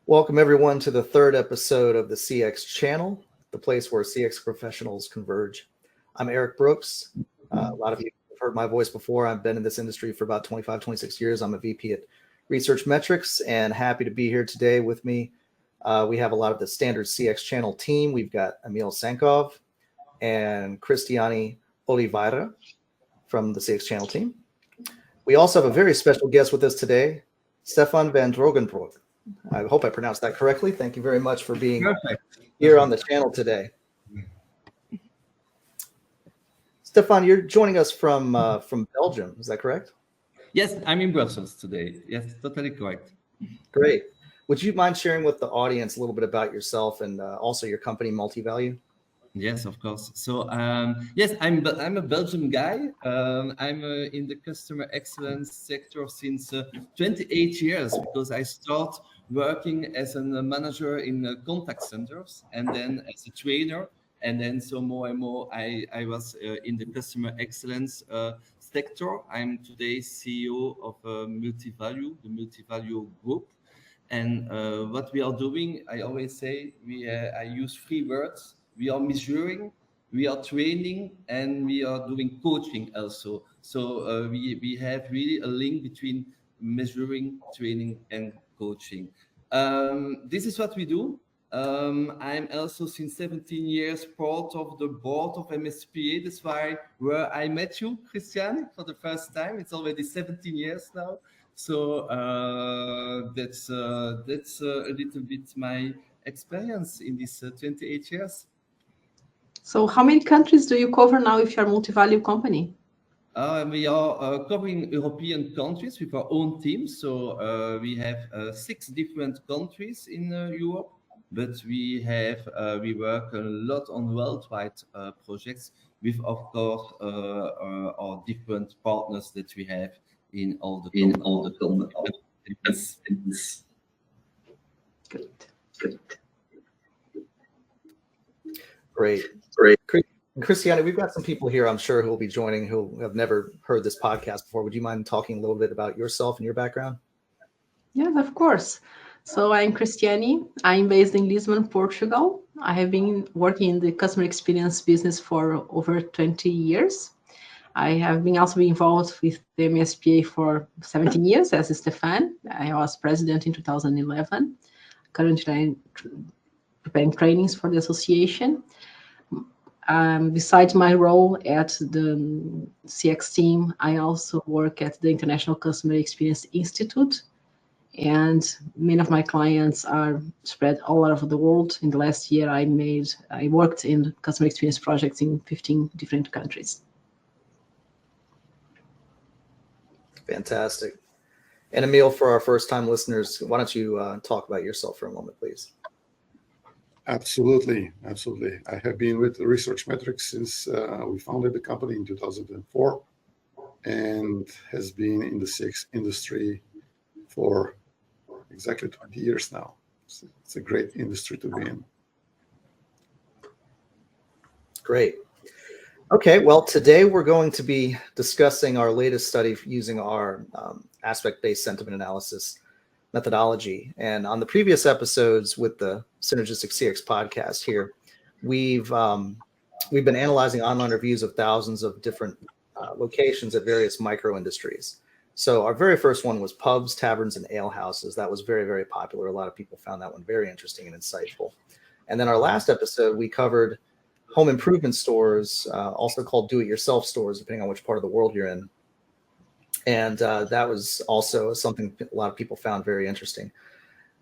Welcome everyone to the third episode of the CX channel, the place where CX professionals converge. I'm Erik Brooks. A lot of you have heard my voice before. I've been in this industry for about 25, 26 years. I'm a VP at Research Metrics and happy to be here today with me. We have a lot of the standard CX channel team. We've got Emil Sankov and Cristiane Oliveira from the CX channel team. We also have a very special guest with us today, Stefaan Vandroogenbroeck. I hope I pronounced that correctly. Thank you very much for being here on the channel today. Stefaan, you're joining us from Belgium. Is that correct? Yes, I'm in Brussels today. Yes, totally correct. Great. Would you mind sharing with the audience a little bit about yourself and also your company, Multivalue? Yes, of course. So yes, I'm a Belgian guy. I'm in the customer excellence sector since 28 years because I started working as a manager in contact centers and then as a trainer. And then so more and more I was in the customer excellence sector. I'm today CEO of Multivalue, the Multivalue group. And what we are doing, I always say, I use 3 words. We are measuring, we are training, and we are doing coaching also. So we have really a link between measuring, training, and coaching. This is what we do. I'm also since 17 years part of the board of MSPA. That's where I met you, Cristiane, for the first time. It's already 17 years now. So that's a little bit my experience in these 28 years. So how many countries do you cover now with your Multivalue company? We are covering European countries with our own team. So we have 6 different countries in Europe, but we work a lot on worldwide projects with, of course, our different partners that we have in all the countries. Great. Cristiane, we've got some people here, I'm sure, who will be joining who have never heard this podcast before. Would you mind talking a little bit about yourself and your background? Yes, of course. So I'm Cristiane. I'm based in Lisbon, Portugal. I have been working in the customer experience business for over 20 years. I have been also involved with the MSPA for 17 years as Stefaan. I was president in 2011. Currently, I'm preparing trainings for the association. Besides my role at the CX team, I also work at the International Customer Experience Institute. And many of my clients are spread all over the world. In the last year, I worked in customer experience projects in 15 different countries. Fantastic. And Emil, for our first-time listeners, why don't you talk about yourself for a moment, please? Absolutely. I have been with Research Metrics since we founded the company in 2004 and has been in the CX industry for exactly 20 years now. It's a great industry to be in. Great. Okay, well, today we're going to be discussing our latest study using our aspect-based sentiment analysis methodology. And on the previous episodes with the Synergistic CX podcast here, we've been analyzing online reviews of thousands of different locations at various micro industries. So our very first one was pubs, taverns, and ale houses. That was very, very popular. A lot of people found that one very interesting and insightful. And then our last episode, we covered home improvement stores, also called do-it-yourself stores, depending on which part of the world you're in. And that was also something a lot of people found very interesting.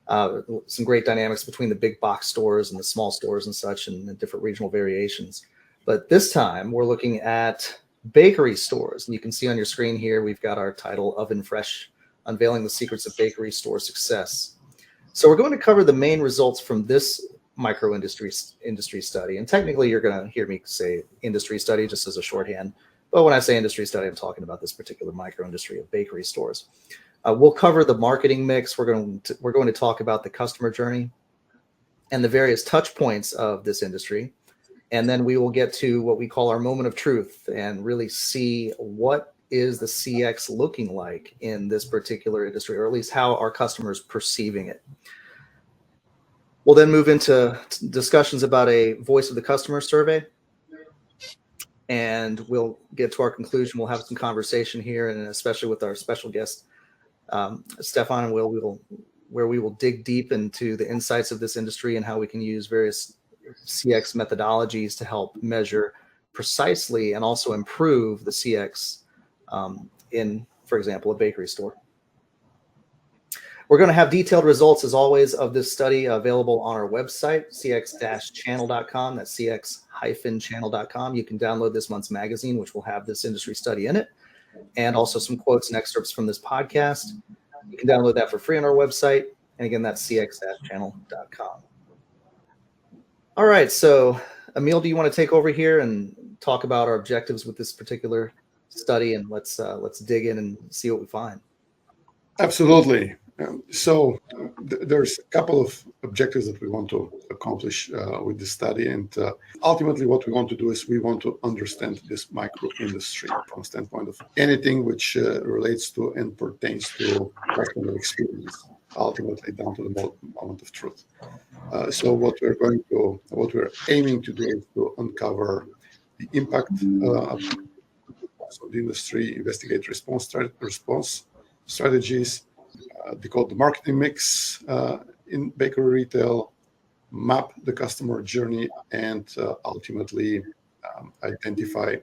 Some great dynamics between the big box stores and the small stores and such, and the different regional variations. But this time we're looking at bakery stores. And you can see on your screen here, we've got our title, Oven Fresh, Unveiling the Secrets of Bakery Store Success. So we're going to cover the main results from this micro industry study. And technically, you're going to hear me say industry study just as a shorthand. But when I say industry study, I'm talking about this particular micro industry of bakery stores. We'll cover the marketing mix. We're going to talk about the customer journey and the various touch points of this industry. And then we will get to what we call our moment of truth and really see what is the CX looking like in this particular industry, or at least how our customers perceiving it. We'll then move into discussions about a voice of the customer survey, and we'll get to our conclusion. We'll have some conversation here, and especially with our special guest, Stefaan and Will, where we will dig deep into the insights of this industry and how we can use various CX methodologies to help measure precisely and also improve the CX in, for example, a bakery store. We're going to have detailed results, as always, of this study available on our website, cx-channel.com. That's cx-channel.com. You can download this month's magazine, which will have this industry study in it, and also some quotes and excerpts from this podcast. You can download that for free on our website. And again, that's cx-channel.com. All right. So, Emil, do you want to take over here and talk about our objectives with this particular study? And let's dig in and see what we find. Absolutely. There's a couple of objectives that we want to accomplish with this study, and ultimately what we want to do is we want to understand this micro industry from the standpoint of anything which relates to and pertains to customer experience, ultimately down to the moment of truth. So what we're aiming to do is to uncover the impact of the industry, investigate response strategies, decode the marketing mix in bakery retail, map the customer journey, and ultimately identify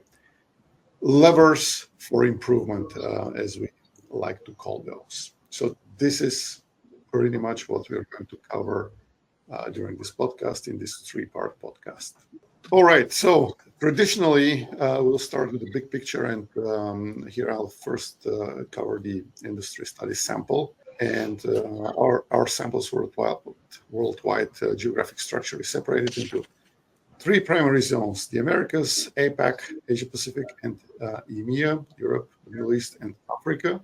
levers for improvement, as we like to call those. So this is pretty much what we're going to cover during this podcast, in this 3-part podcast. All right, so traditionally, we'll start with the big picture, and here I'll first cover the industry study sample. And our samples worldwide geographic structure is separated into 3 primary zones: the Americas, APAC, Asia Pacific, and EMEA, Europe, the Middle East, and Africa.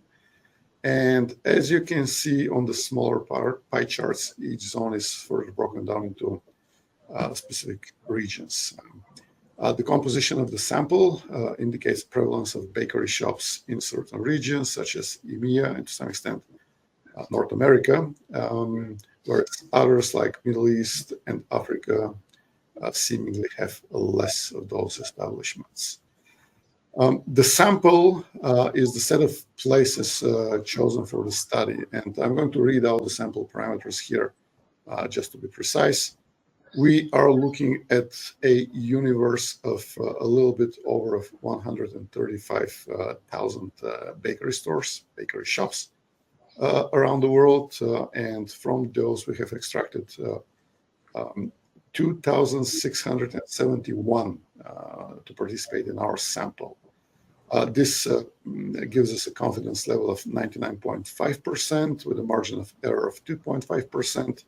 And as you can see on the smaller pie charts, each zone is further broken down into specific regions. The composition of the sample indicates prevalence of bakery shops in certain regions, such as EMEA and to some extent North America, whereas others like Middle East and Africa seemingly have less of those establishments. The sample is the set of places chosen for the study, and I'm going to read out the sample parameters here just to be precise. We are looking at a universe of a little bit over 135,000 bakery stores, bakery shops around the world, and from those we have extracted 2,671 to participate in our sample. This gives us a confidence level of 99.5% with a margin of error of 2.5%.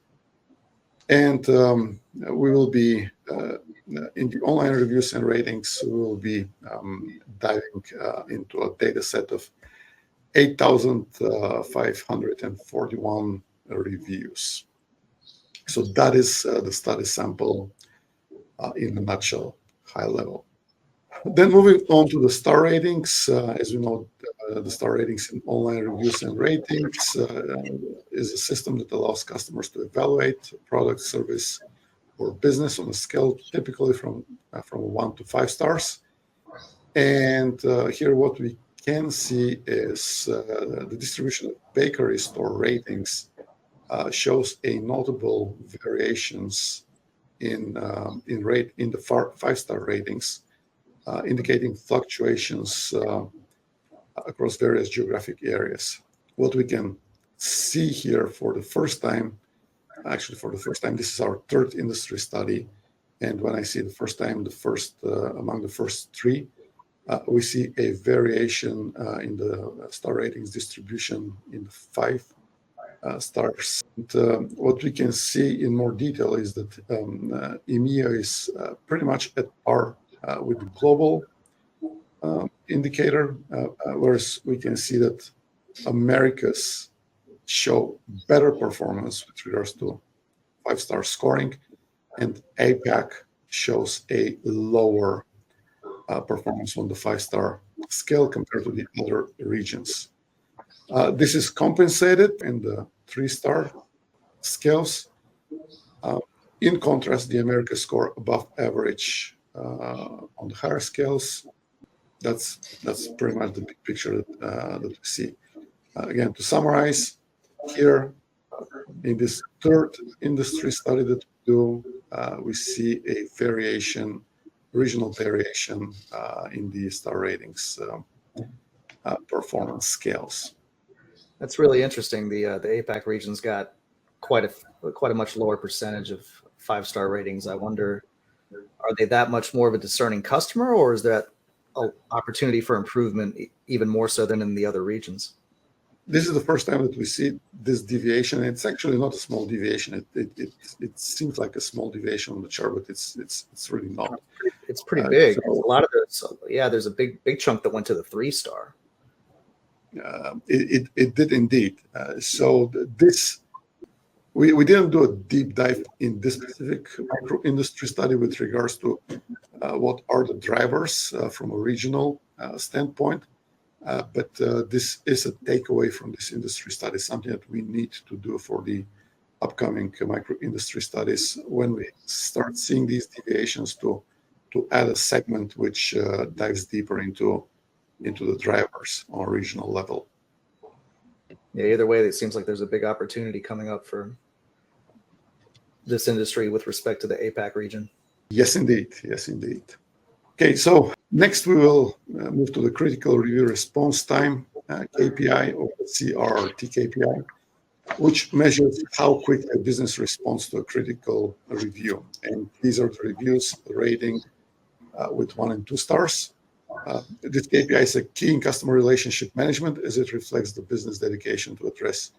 And we will be, in the online reviews and ratings, we will be diving into a data set of 8,541 reviews. So that is the study sample in a nutshell, high level. Then moving on to the star ratings. As we know, the star ratings in online reviews and ratings is a system that allows customers to evaluate product, service, or business on a scale typically from 1 to 5 stars. And here what we can see is the distribution of bakery store ratings shows a notable variations in the 5-star ratings, indicating fluctuations across various geographic areas. What we can see here for the first time, this is our 3rd industry study, and when I see the first time, among the first 3, we see a variation in the star ratings distribution in the 5 stars. And, what we can see in more detail is that EMEA is pretty much at par with the global indicator, whereas we can see that Americas show better performance with regards to 5-star scoring, and APAC shows a lower performance on the 5-star scale compared to the other regions. This is compensated in the 3-star scales. In contrast, the Americas score above average on the higher scales. That's pretty much the big picture that we see. Again, to summarize, here in this third industry study that we do, we see a variation, regional variation in the star ratings performance scales. That's really interesting. The APAC region's got quite a much lower percentage of 5-star ratings. I wonder, are they that much more of a discerning customer, or is that an opportunity for improvement even more so than in the other regions? This is the first time that we see this deviation. It's actually not a small deviation. It seems like a small deviation on the chart, but it's really not. It's pretty big. So, a lot of it. So, yeah, there's a big chunk that went to the 3-star. It did indeed. So this, we didn't do a deep dive in this specific micro industry study with regards to what are the drivers from a regional standpoint. But this is a takeaway from this industry study, something that we need to do for the upcoming micro industry studies when we start seeing these deviations to add a segment which dives deeper into the drivers on a regional level. Yeah, either way, it seems like there's a big opportunity coming up for this industry with respect to the APAC region. Yes, indeed. Yes, indeed. Okay, so next we will move to the critical review response time KPI, or CRRT KPI, which measures how quick a business responds to a critical review. And these are the reviews rating with 1 and 2 stars. This KPI is a key in customer relationship management as it reflects the business dedication to address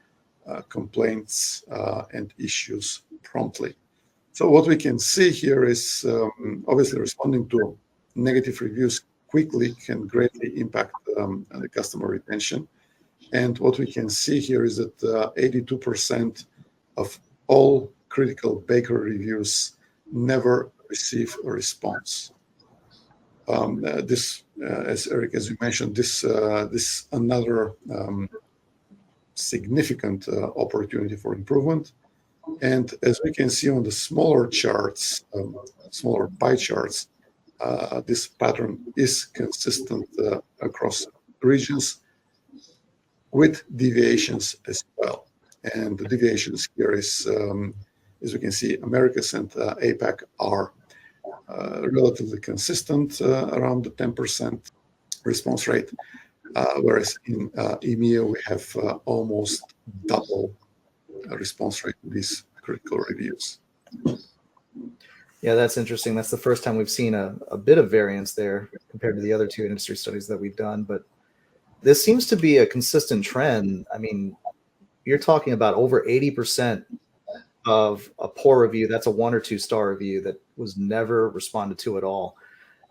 complaints and issues promptly. So what we can see here is obviously responding to negative reviews quickly can greatly impact the customer retention. And what we can see here is that 82% of all critical bakery reviews never receive a response. This, as Erik, as you mentioned, this another significant opportunity for improvement. And as we can see on the smaller charts, smaller pie charts, this pattern is consistent across regions with deviations as well. And the deviations here is, as we can see, Americas and APAC are relatively consistent around the 10% response rate, whereas in EMEA we have almost double response rate to these critical reviews. Yeah, that's interesting. That's the first time we've seen a bit of variance there compared to the other 2 industry studies that we've done. But this seems to be a consistent trend. I mean, you're talking about over 80% of a poor review. That's a 1 or 2 star review that was never responded to at all.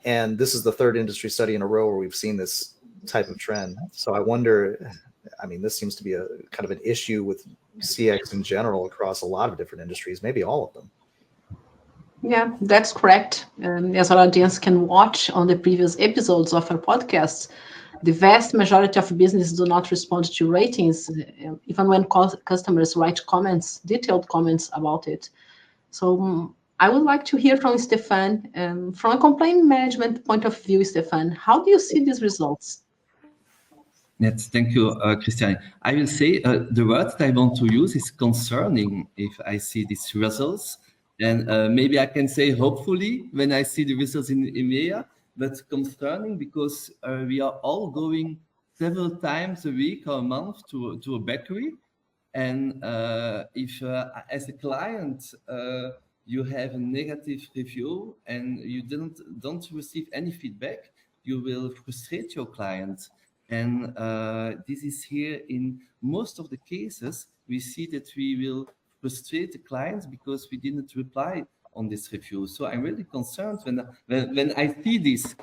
And this is the 3rd industry study in a row where we've seen this type of trend. So I wonder, I mean, this seems to be a kind of an issue with CX in general across a lot of different industries, maybe all of them. Yeah, that's correct. As our audience can watch on the previous episodes of our podcast, the vast majority of businesses do not respond to ratings, even when customers write comments, detailed comments about it. So I would like to hear from Stefaan. From a complaint management point of view, Stefaan, how do you see these results? Yes, thank you, Christian. I will say the word that I want to use is concerning if I see these results. And maybe I can say hopefully when I see the results in EMEA, but concerning because we are all going several times a week or a month to a bakery. And if as a client you have a negative review and you don't receive any feedback, you will frustrate your client. And this is here in most of the cases, we see that we will frustrate the clients because we didn't reply on this review. So I'm really concerned when I see this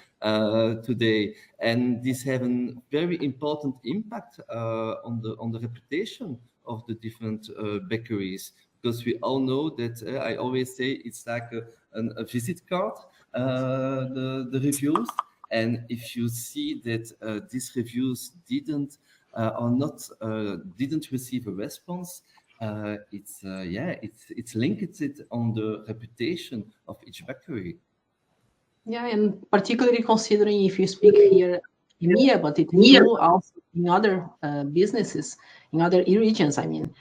today, and this have a very important impact on the reputation of the different bakeries, because we all know that I always say it's like a visit card, the reviews. And if you see that these reviews didn't receive a response, it's linked it on the reputation of each bakery. Yeah, and particularly considering if you speak here in EMEA, but it's true also in other businesses, in other regions, I mean.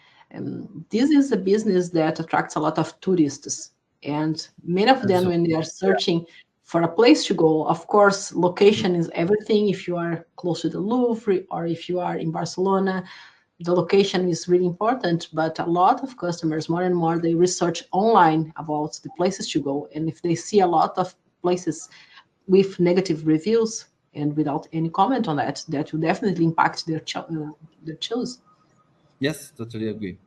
This is a business that attracts a lot of tourists. And many of them, when they are searching for a place to go, of course, location is everything. If you are close to the Louvre or if you are in Barcelona, the location is really important, but a lot of customers, more and more, they research online about the places to go. And if they see a lot of places with negative reviews and without any comment on that, that will definitely impact their choice. Yes, totally agree.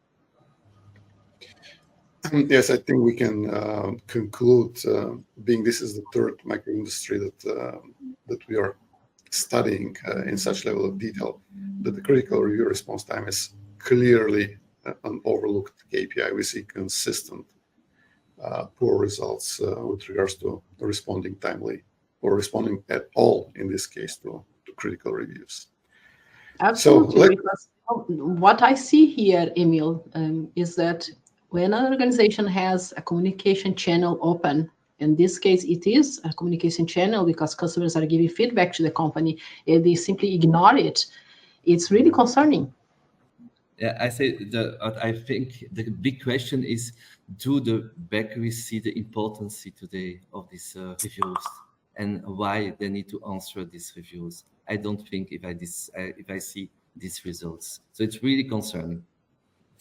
Yes, I think we can conclude, being this is the third micro industry that we are studying in such level of detail, that the critical review response time is clearly an overlooked KPI. We see consistent poor results with regards to responding timely or responding at all, in this case, to critical reviews. Absolutely, because what I see here, Emil, is that when an organization has a communication channel open, in this case, it is a communication channel because customers are giving feedback to the company and they simply ignore it, it's really concerning. Yeah, I think the big question is, do the bakeries see the importance today of these reviews and why they need to answer these reviews? I don't think if I see these results. So it's really concerning.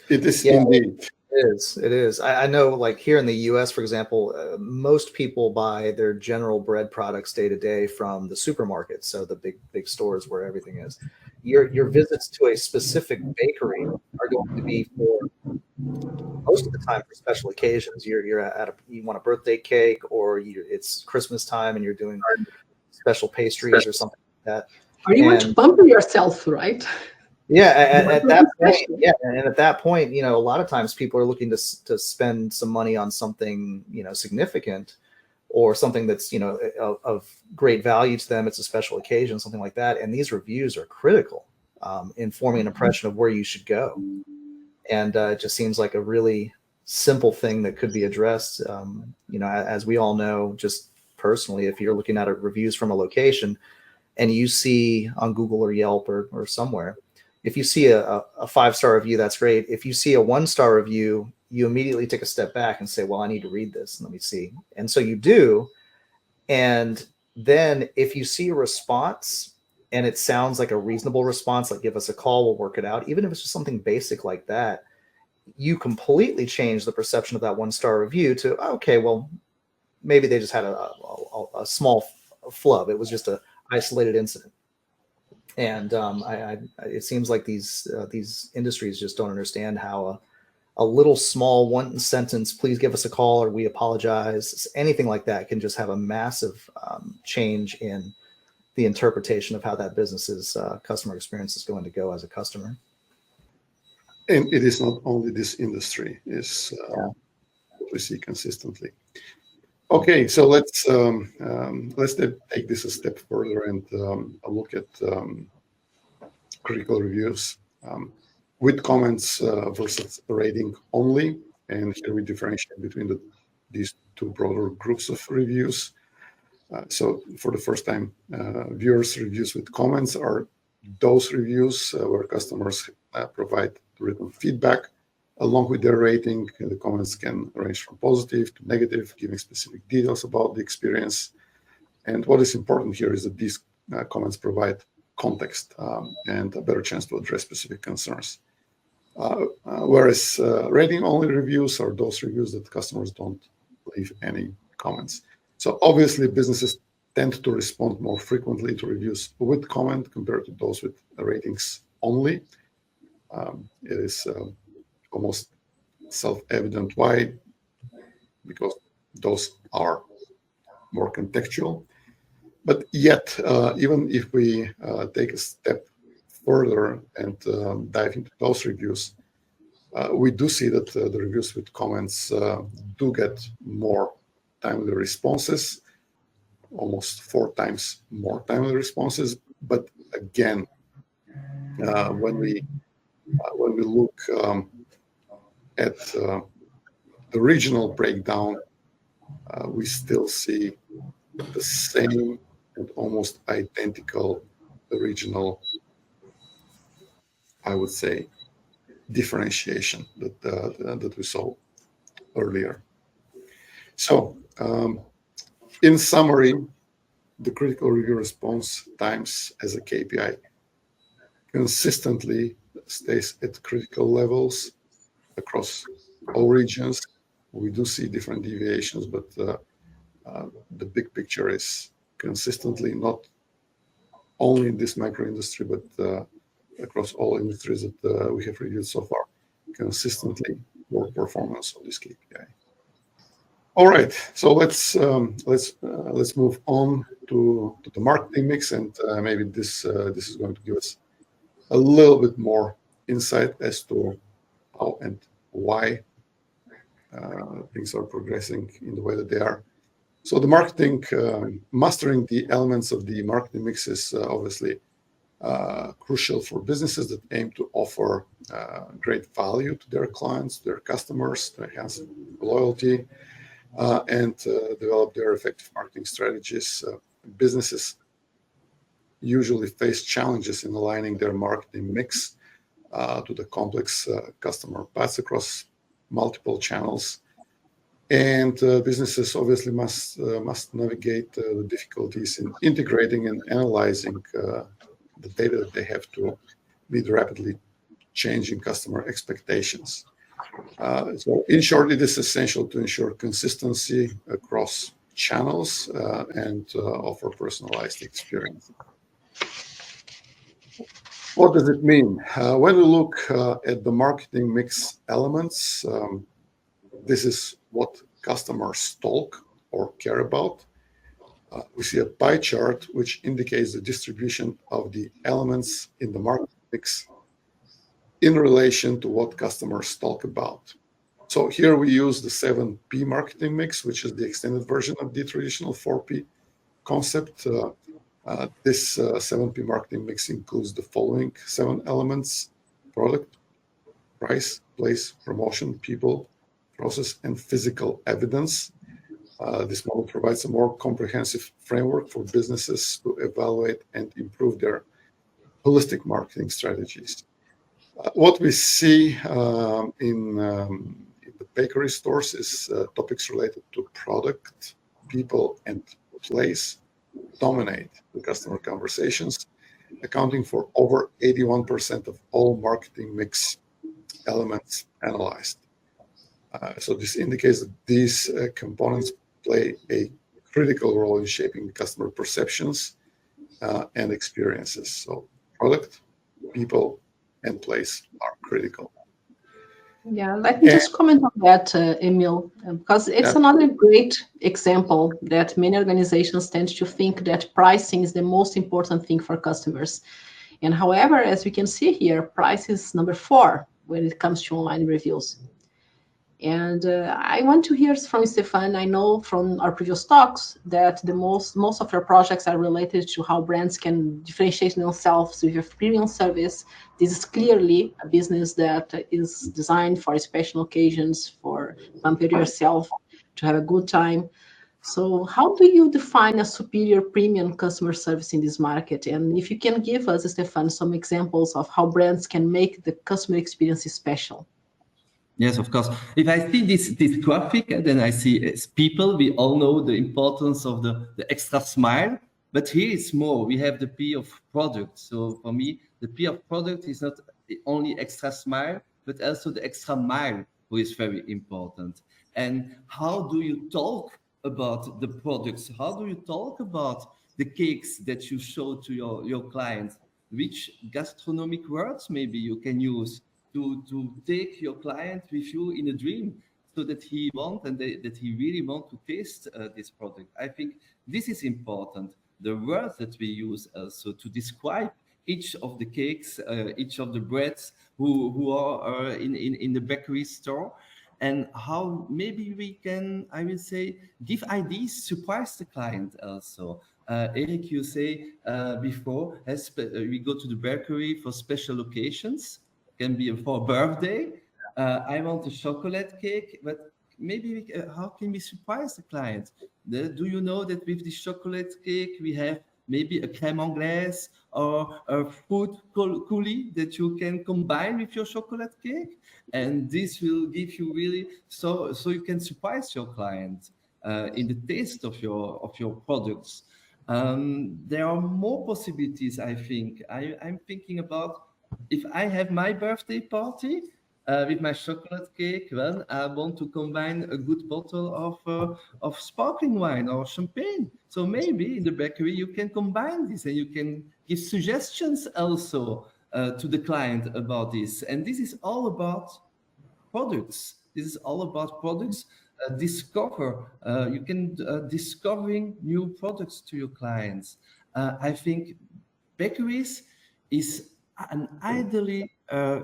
It is indeed. It is. I know, like here in the US, for example, most people buy their general bread products day to day from the supermarkets, so the big stores where everything is. Your visits to a specific bakery are going to be for most of the time for special occasions. You want a birthday cake, or it's Christmas time and you're doing special pastries or something like that. Or you want to pamper yourself, right? Yeah, at that point, and at that point, a lot of times people are looking to spend some money on something, significant, or something that's, of great value to them. It's a special occasion, something like that. And these reviews are critical in forming an impression of where you should go. And it just seems like a really simple thing that could be addressed. As we all know, just personally, if you're looking at reviews from a location and you see on Google or Yelp or somewhere, if you see a 5-star review, that's great. If you see a 1-star review, you immediately take a step back and say, well, I need to read this. Let me see. And so you do. And then if you see a response and it sounds like a reasonable response, like give us a call, we'll work it out. Even if it's just something basic like that, you completely change the perception of that 1-star review to, okay, well, maybe they just had a small flub. It was just an isolated incident. And it seems like these industries just don't understand how a little small one sentence, please give us a call or we apologize, anything like that can just have a massive change in the interpretation of how that business's customer experience is going to go as a customer. And it is not only this industry, is what we see consistently. Okay, so let's take this a step further and look at critical reviews with comments versus rating only. And here we differentiate between these two broader groups of reviews. So for the first time, viewers' reviews with comments are those reviews where customers provide written feedback along with their rating. The comments can range from positive to negative, giving specific details about the experience. And what is important here is that these comments provide context and a better chance to address specific concerns. Whereas rating-only reviews are those reviews that customers don't leave any comments. So obviously, businesses tend to respond more frequently to reviews with comment compared to those with ratings only. It is almost self-evident why, because those are more contextual. But yet, even if we take a step further and dive into those reviews, We do see that the reviews with comments do get more timely responses, almost 4 times more timely responses. But again, when we look at the regional breakdown, we still see the same and almost identical regional, I would say, differentiation that we saw earlier. So, in summary, the critical review response times as a KPI consistently stays at critical levels across all regions. We do see different deviations, but the big picture is consistently, not only in this micro industry, but across all industries that we have reviewed so far, consistently poor performance of this KPI. All right, so let's move on to the marketing mix, and maybe this is going to give us a little bit more insight as to how and why things are progressing in the way that they are. So the marketing, mastering the elements of the marketing mix is obviously crucial for businesses that aim to offer great value to their clients, their customers, to enhance loyalty, and develop their effective marketing strategies. Businesses usually face challenges in aligning their marketing mix to the complex customer paths across multiple channels. And businesses obviously must navigate the difficulties in integrating and analyzing the data that they have to meet rapidly changing customer expectations. So in short, it is essential to ensure consistency across channels and offer personalized experience. What does it mean? When we look at the marketing mix elements, this is what customers talk or care about. We see a pie chart which indicates the distribution of the elements in the marketing mix in relation to what customers talk about. So here we use the 7P marketing mix, which is the extended version of the traditional 4P concept. This 7P marketing mix includes the following 7 elements: product, price, place, promotion, people, process, and physical evidence. This model provides a more comprehensive framework for businesses to evaluate and improve their holistic marketing strategies. What we see in the bakery stores is topics related to product, people, and place dominate the customer conversations, accounting for over 81% of all marketing mix elements analyzed. So this indicates that these components play a critical role in shaping customer perceptions and experiences. So product, people, and place are critical. Yeah, let me just comment on that, Emil, because it's another great example that many organizations tend to think that pricing is the most important thing for customers. And however, as we can see here, price is number 4 when it comes to online reviews. And I want to hear from Stefaan. I know from our previous talks that the most of your projects are related to how brands can differentiate themselves with a premium service. This is clearly a business that is designed for special occasions, for pamper yourself, to have a good time. So how do you define a superior premium customer service in this market? And if you can give us, Stefaan, some examples of how brands can make the customer experience special. Yes, of course. If I see this graphic, then I see as people, we all know the importance of the extra smile, but here it's more. We have the P of product. So for me, the P of product is not only extra smile, but also the extra mile, who is very important. And how do you talk about the products? How do you talk about the cakes that you show to your clients? Which gastronomic words maybe you can use to take your client with you in a dream, so that he that he really want to taste this product. I think this is important. The words that we use also to describe each of the cakes, each of the breads who are in the bakery store, and how maybe we can, I will say, give ideas, surprise the client also. Erik, you say before, we go to the bakery for special occasions, can be for a birthday. I want a chocolate cake, but maybe how can we surprise the client? Do you know that with the chocolate cake we have maybe a crème anglaise or a fruit coulis that you can combine with your chocolate cake, and this will give you really so you can surprise your client in the taste of your products. There are more possibilities. I think I'm thinking about if I have my birthday party. With my chocolate cake, well, I want to combine a good bottle of sparkling wine or champagne. So maybe in the bakery you can combine this, and you can give suggestions also to the client about this. And this is all about products. This is all about products. You can discovering new products to your clients. I think bakeries is an ideally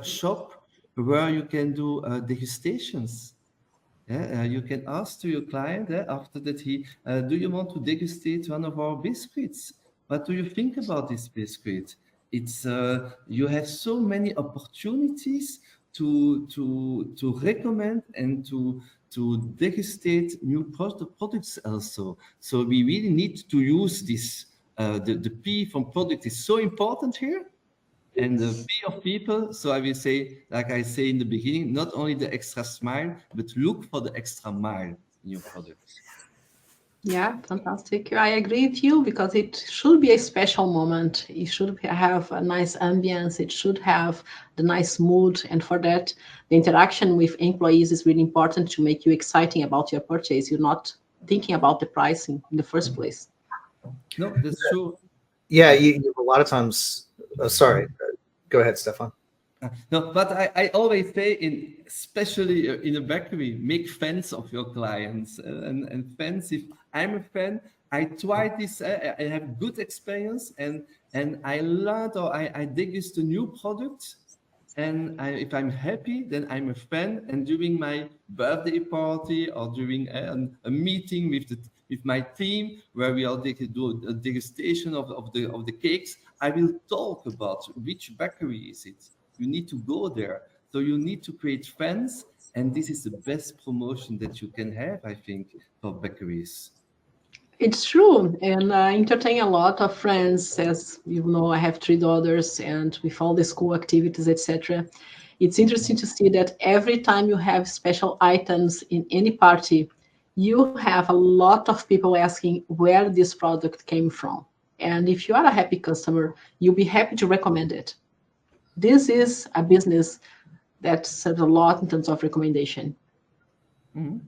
shop where you can do degustations. Yeah, you can ask to your client after that do you want to degustate one of our biscuits? What do you think about this biscuit? It's you have so many opportunities to recommend and to degustate new products also. So we really need to use this. The P from product is so important here. And the P of people, so I will say, like I say in the beginning, not only the extra smile, but look for the extra mile in your product. Yeah, fantastic. I agree with you because it should be a special moment. It should have a nice ambience. It should have the nice mood. And for that, the interaction with employees is really important to make you exciting about your purchase. You're not thinking about the pricing in the first place. No, that's true. Yeah, you a lot of times. Sorry, go ahead, Stefan. No, but I always say, especially in a bakery, make fans of your clients and fans. If I'm a fan, I try this. I have good experience, and I learned or I degust a new product. And if I'm happy, then I'm a fan. And during my birthday party or during a meeting with my team, where we all do a degustation of the cakes, I will talk about which bakery is it. You need to go there. So you need to create fans, and this is the best promotion that you can have, I think, for bakeries. It's true, and I entertain a lot of friends. As you know, I have 3 daughters, and with all the school activities, etc. It's interesting to see that every time you have special items in any party, you have a lot of people asking where this product came from. And if you are a happy customer, you'll be happy to recommend it. This is a business that serves a lot in terms of recommendation. Mm-hmm.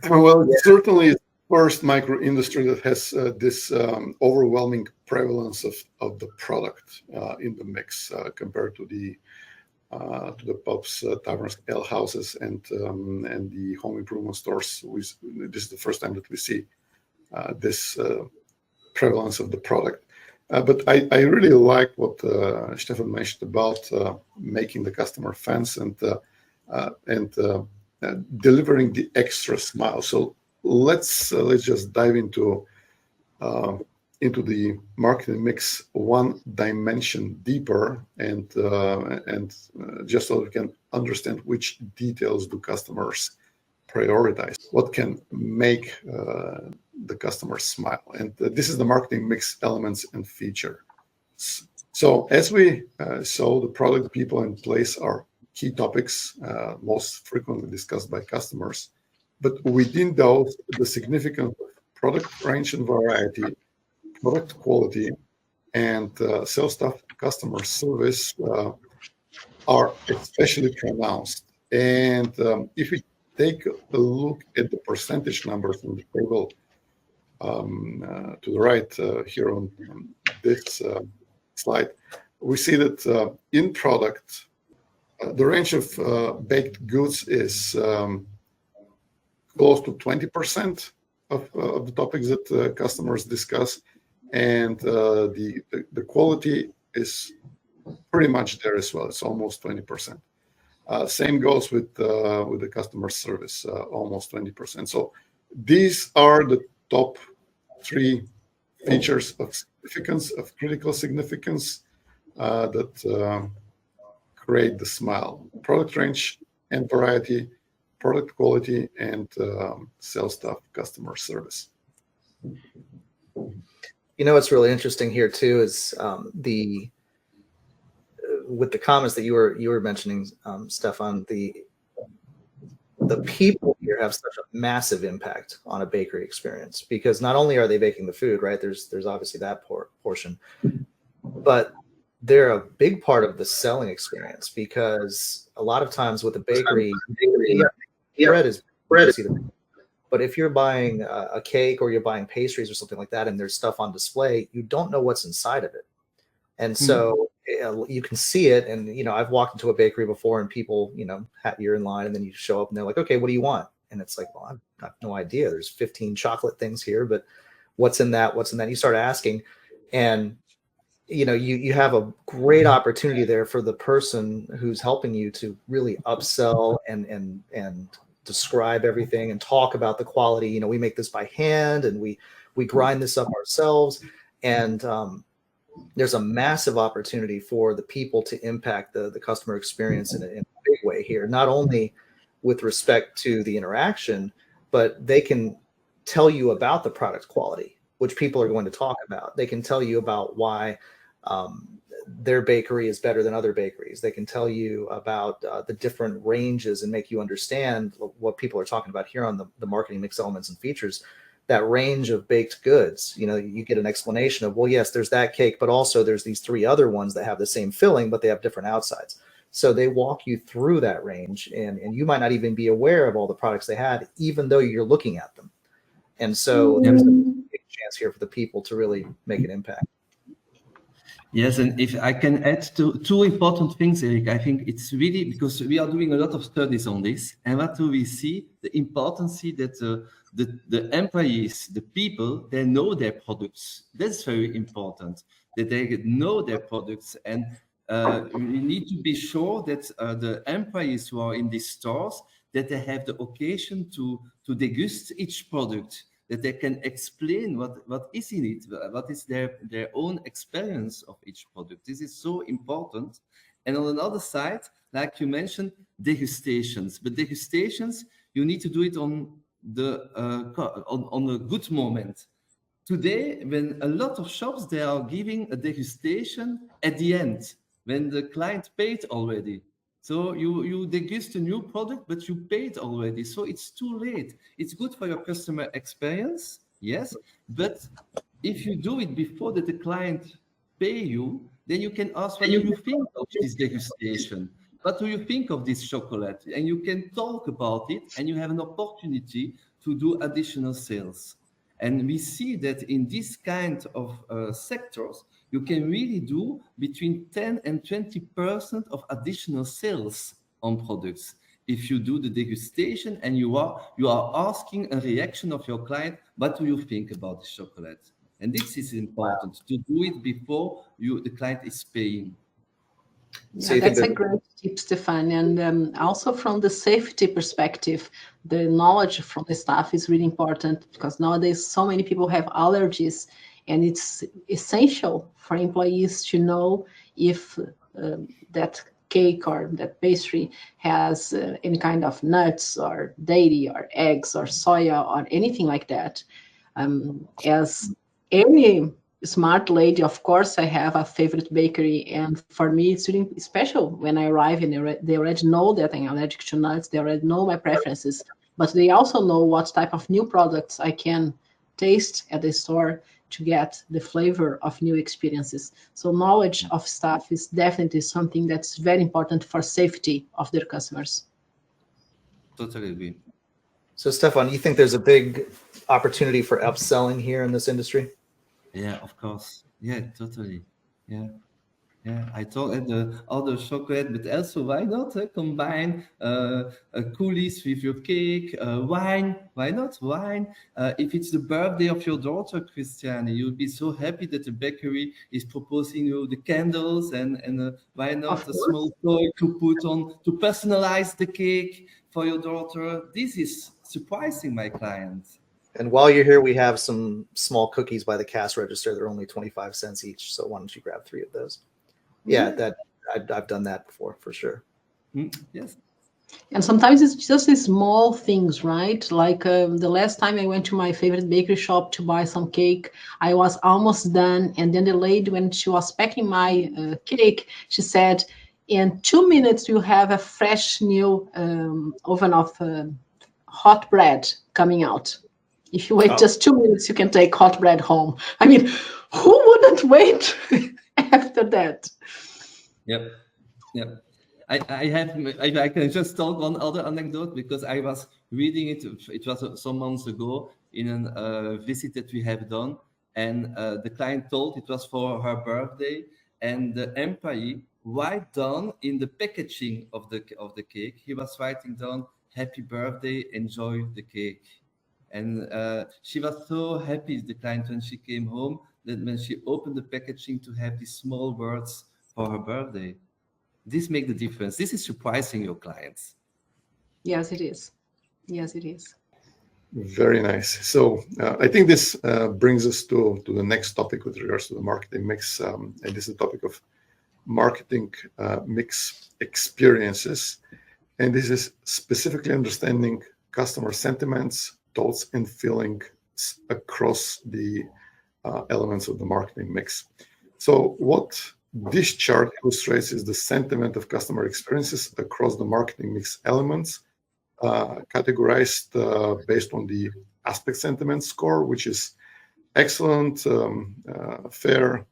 Well, it certainly is the first micro industry that has this overwhelming prevalence of the product in the mix compared to the pubs, taverns, ale houses, and the home improvement stores. This is the first time that we see this prevalence of the product. But I really like what Stefan mentioned about making the customer fans and delivering the extra smile. So let's just dive into the marketing mix one dimension deeper, and just so we can understand which details do customers prioritize, what can make the customer smile. And this is the marketing mix elements and features. So as we saw, the product, people, and place are key topics most frequently discussed by customers. But within those, the significant product range and variety, product quality, and sales staff customer service are especially pronounced. And if we take a look at the percentage numbers in the table to the right here on this slide, we see that in product, the range of baked goods is close to 20% of the topics that customers discuss, and the quality is pretty much there as well. It's almost 20%. Same goes with the customer service, almost 20%. So these are the top 3 features of significance, of critical significance, that create the smile: product range and variety, product quality, and sales staff customer service. What's really interesting here too is with the comments that you were mentioning, Stefan, the people here have such a massive impact on a bakery experience, because not only are they baking the food, right? There's obviously that portion, but they're a big part of the selling experience, because a lot of times with a bakery, bread is but if you're buying a cake or you're buying pastries or something like that, and there's stuff on display, you don't know what's inside of it. And so you can see it. And, I've walked into a bakery before, and people, you're in line, and then you show up and they're like, okay, what do you want? And it's like, well, I've got no idea. There's 15 chocolate things here, but what's in that? What's in that? You start asking, and, you have a great opportunity there for the person who's helping you to really upsell and describe everything and talk about the quality. We make this by hand, and we grind this up ourselves. And there's a massive opportunity for the people to impact the customer experience in a big way here, not only with respect to the interaction, but they can tell you about the product quality, which people are going to talk about. They can tell you about why their bakery is better than other bakeries. They can tell you about the different ranges and make you understand what people are talking about here on the marketing mix elements and features, that range of baked goods. You get an explanation of, well, yes, there's that cake, but also there's these 3 other ones that have the same filling, but they have different outsides. So they walk you through that range, and you might not even be aware of all the products they had, even though you're looking at them. And so there's a big chance here for the people to really make an impact. Yes, and if I can add to 2 important things, Erik, I think it's really, because we are doing a lot of studies on this, and what do we see? The importance that the employees, the people, they know their products. That's very important, that they know their products. And we need to be sure that the employees who are in these stores, that they have the occasion to degust each product, that they can explain what is in it, what is their own experience of each product. This is so important. And on another side, like you mentioned, degustations. But degustations, you need to do it on a good moment. Today, when a lot of shops, they are giving a degustation at the end, when the client paid already. So you degust a new product, but you paid already. So it's too late. It's good for your customer experience, yes. But if you do it before that the client pay you, then you can ask, what do you think of this degustation? What do you think of this chocolate? And you can talk about it, and you have an opportunity to do additional sales. And we see that in this kind of sectors, you can really do between 10 and 20% of additional sales on products. If you do the degustation and you are asking a reaction of your client, what do you think about the chocolate? And this is important, to do it before the client is paying. Yeah, that's a great tip, Stefan. And also from the safety perspective, the knowledge from the staff is really important, because nowadays so many people have allergies, and it's essential for employees to know if that cake or that pastry has any kind of nuts or dairy or eggs or soya or anything like that. As any smart lady, of course, I have a favorite bakery, and for me, it's really special when I arrive and they already know that I'm allergic to nuts. They already know my preferences, but they also know what type of new products I can taste at the store to get the flavor of new experiences. So knowledge of staff is definitely something that's very important for safety of their customers. Totally agree. So Stefan, you think there's a big opportunity for upselling here in this industry? Yeah, of course. Yeah, totally. Yeah. Yeah, I thought the other chocolate, but also why not combine coulis with your cake, wine? Why not wine? If it's the birthday of your daughter, Christiane, you'll be so happy that the bakery is proposing you the candles, and why not Of a course. small toy to put on to personalize the cake for your daughter? This is surprising my clients. And while you're here, we have some small cookies by the cash register. They're only 25 cents each. So why don't you grab 3 of those? Yeah, that I've done that before for sure. Yes. And sometimes it's just these small things, right? Like the last time I went to my favorite bakery shop to buy some cake, I was almost done. And then the lady, when she was packing my cake, she said, in 2 minutes, you have a fresh new oven of hot bread coming out. If you wait just 2 minutes, you can take hot bread home. I mean, who wouldn't wait after that? Yep. Yep. I can just tell one other anecdote because I was reading it. It was some months ago in a visit that we have done, and the client told it was for her birthday, and the employee write down in the packaging of the cake. He was writing down "Happy birthday, enjoy the cake," and she was so happy, the client, when she came home, that when she opened the packaging to have these small words for her birthday. This makes the difference. This is surprising your clients. Yes, it is. Yes, it is. Very nice. So I think this brings us to the next topic with regards to the marketing mix. And this is the topic of marketing mix experiences. And this is specifically understanding customer sentiments, thoughts, and feelings across the elements of the marketing mix. So what this chart illustrates is the sentiment of customer experiences across the marketing mix elements, categorized based on the aspect sentiment score, which is excellent, fair,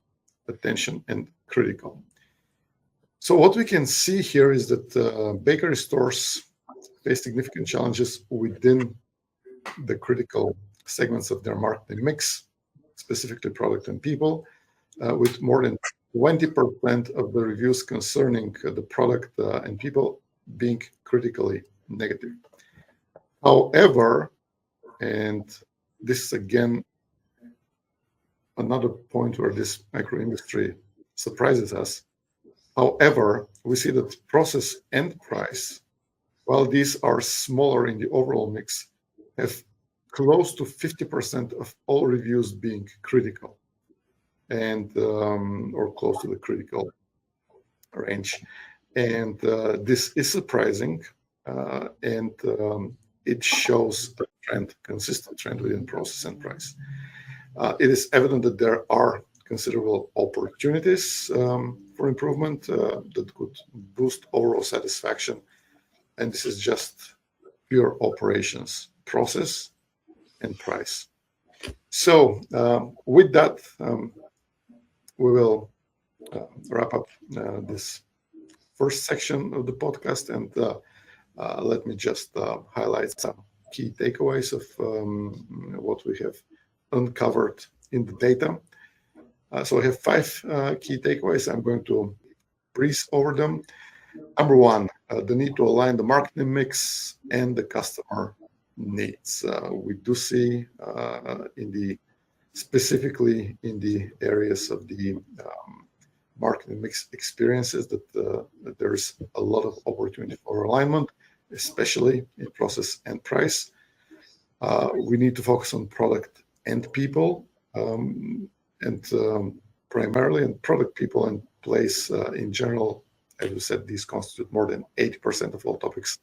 attention, and critical. So what we can see here is that bakery stores face significant challenges within the critical segments of their marketing mix, specifically product and people, with more than 20% of the reviews concerning the product and people being critically negative. However, and this is again another point where this micro industry surprises us. However, we see that process and price, while these are smaller in the overall mix, have close to 50% of all reviews being critical, and or close to the critical range. And this is surprising, and it shows a trend, consistent trend within process and price. It is evident that there are considerable opportunities for improvement that could boost overall satisfaction. And this is just pure operations, process and price. So with that, we will wrap up this first section of the podcast, and let me just highlight some key takeaways of what we have uncovered in the data. So I have 5 key takeaways. I'm going to breeze over them. Number 1, the need to align the marketing mix and the customer needs. We do see specifically in the areas of the marketing mix experiences that there's a lot of opportunity for alignment, especially in process and price. We need to focus on product and people, and primarily in product, people, and place in general. As we said, these constitute more than 80% of all topics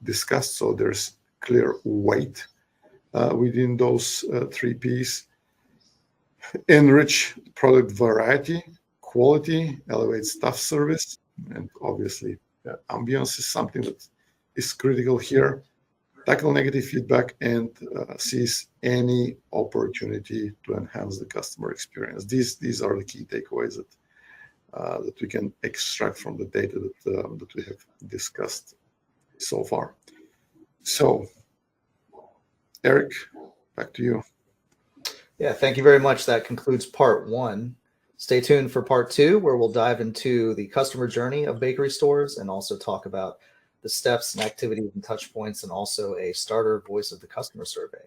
discussed. So there's clear weight within those 3 Ps. Enrich product variety, quality, elevate staff service, and obviously ambience is something that is critical here. Tackle negative feedback and seize any opportunity to enhance the customer experience. These are the key takeaways that we can extract from the data that we have discussed so far. So, Erik, back to you. Yeah, thank you very much. That concludes part 1. Stay tuned for part 2, where we'll dive into the customer journey of bakery stores and also talk about the steps and activities and touch points, and also a starter voice of the customer survey.